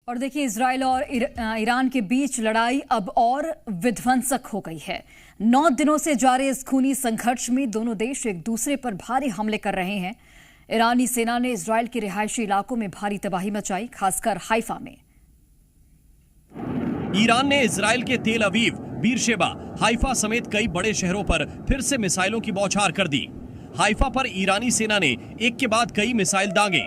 और देखिए, इजराइल और ईरान के बीच लड़ाई अब और विध्वंसक हो गई है। 9 दिनों से जारी इस खूनी संघर्ष में दोनों देश एक दूसरे पर भारी हमले कर रहे हैं। ईरानी सेना ने इजराइल के रिहायशी इलाकों में भारी तबाही मचाई, खासकर हाइफा में। ईरान ने इजराइल के तेल अवीव, बीरशेबा, हाइफा समेत कई बड़े शहरों पर फिर से मिसाइलों की बौछार कर दी। हाइफा पर ईरानी सेना ने एक के बाद कई मिसाइल दागे।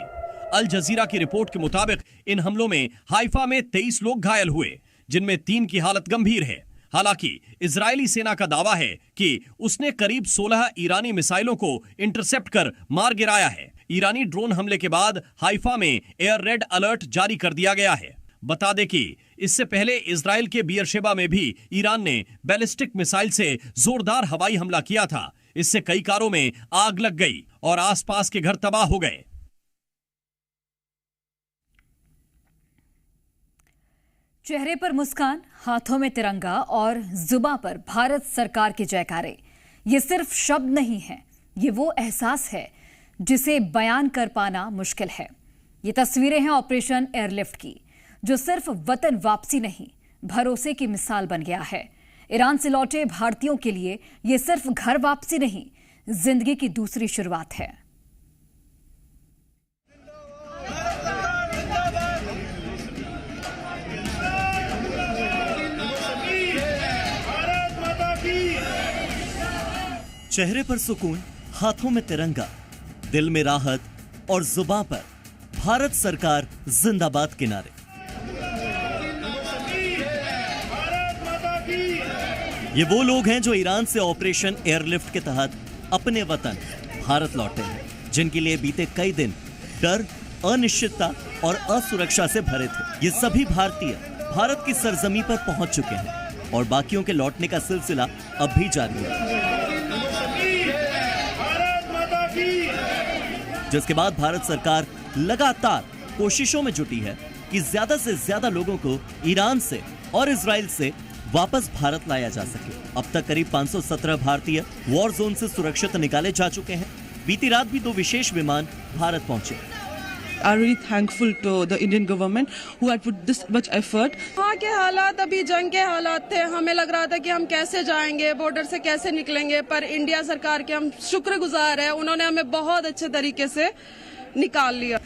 अल जजीरा की रिपोर्ट के मुताबिक इन हमलों में हाइफा में 23 लोग घायल हुए, जिनमें 3 की हालत गंभीर है। हालांकि इजरायली सेना का दावा है कि उसने करीब 16 ईरानी मिसाइलों को इंटरसेप्ट कर मार गिराया है। ईरानी ड्रोन हमले के बाद हाइफा में एयर रेड अलर्ट जारी कर दिया गया है। बता दें कि इससे पहले इजराइल के बीरशेबा में भी ईरान ने बैलिस्टिक मिसाइल से जोरदार हवाई हमला किया था। इससे कई कारों में आग लग गई और आसपास के घर तबाह हो गए। चेहरे पर मुस्कान, हाथों में तिरंगा और जुबां पर भारत सरकार के जयकारे। ये सिर्फ शब्द नहीं है, ये वो एहसास है जिसे बयान कर पाना मुश्किल है। ये तस्वीरें हैं ऑपरेशन एयरलिफ्ट की, जो सिर्फ वतन वापसी नहीं, भरोसे की मिसाल बन गया है। ईरान से लौटे भारतीयों के लिए ये सिर्फ घर वापसी नहीं, जिंदगी की दूसरी शुरुआत है। चेहरे पर सुकून, हाथों में तिरंगा, दिल में राहत और जुबां पर भारत सरकार जिंदाबाद के नारे। ये वो लोग हैं जो ईरान से ऑपरेशन एयरलिफ्ट के तहत अपने वतन भारत लौटे हैं, जिनके लिए बीते कई दिन डर, अनिश्चितता और असुरक्षा से भरे थे। ये सभी भारतीय भारत की सरजमी पर पहुंच चुके हैं और बाकियों के लौटने का सिलसिला अब भी जारी है, जिसके बाद भारत सरकार लगातार कोशिशों में जुटी है कि ज्यादा से ज्यादा लोगों को ईरान से और इजराइल से वापस भारत लाया जा सके। अब तक करीब 517 भारतीय वॉर जोन से सुरक्षित निकाले जा चुके हैं। बीती रात भी 2 विशेष विमान भारत पहुंचे। I'm really thankful to the Indian government who had put this much effort. वहाँ के हालात अभी जंग के हालात थे। हमें लग रहा था कि हम कैसे जाएंगे, बॉर्डर से कैसे निकलेंगे, पर इंडिया सरकार के हम शुक्रगुजार हैं। उन्होंने हमें बहुत अच्छे तरीके से निकाल लिया।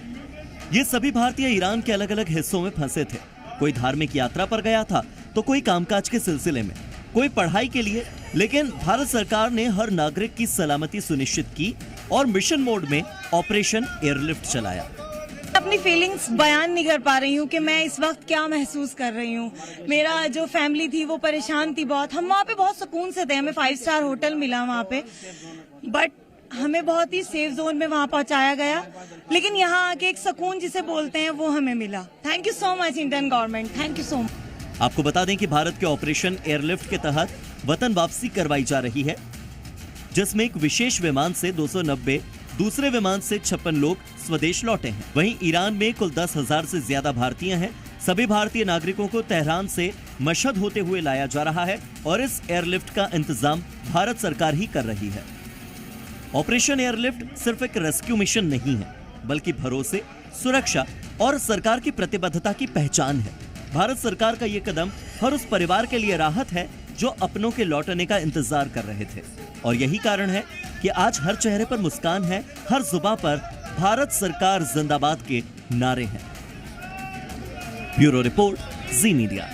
ये सभी भारतीय ईरान के अलग अलग हिस्सों में फंसे थे। कोई धार्मिक यात्रा पर गया था, तो कोई कामकाज के सिलसिले में, कोई पढ़ाई के लिए। लेकिन भारत सरकार ने हर नागरिक की सलामती सुनिश्चित की और मिशन मोड में ऑपरेशन एयरलिफ्ट चलाया। अपनी फीलिंग्स बयान नहीं कर पा रही हूँ कि मैं इस वक्त क्या महसूस कर रही हूँ। मेरा जो फैमिली थी वो परेशान थी बहुत। हम वहाँ पे बहुत सुकून से थे, हमें 5 स्टार होटल मिला वहाँ पे, बट हमें बहुत ही सेफ जोन में वहाँ पहुँचाया गया। लेकिन यहाँ आके एक सुकून जिसे बोलते हैं वो हमें मिला। Thank you so much Indian government, thank you so much. आपको बता दें कि भारत के ऑपरेशन एयरलिफ्ट के तहत वतन वापसी करवाई जा रही है, जिसमें एक विशेष विमान से 290, दूसरे विमान से 56 लोग स्वदेश लौटे हैं। वहीं ईरान में कुल 10,000 से ज्यादा भारतीय हैं। सभी भारतीय नागरिकों को तेहरान से मशहद होते हुए लाया जा रहा है और इस एयरलिफ्ट का इंतजाम भारत सरकार ही कर रही है। ऑपरेशन एयरलिफ्ट सिर्फ एक रेस्क्यू मिशन नहीं है, बल्कि भरोसे, सुरक्षा और सरकार की प्रतिबद्धता की पहचान है। भारत सरकार का ये कदम हर उस परिवार के लिए राहत है जो अपनों के लौटने का इंतजार कर रहे थे। और यही कारण है कि आज हर चेहरे पर मुस्कान है, हर जुबां पर भारत सरकार जिंदाबाद के नारे हैं। ब्यूरो रिपोर्ट, जी मीडिया।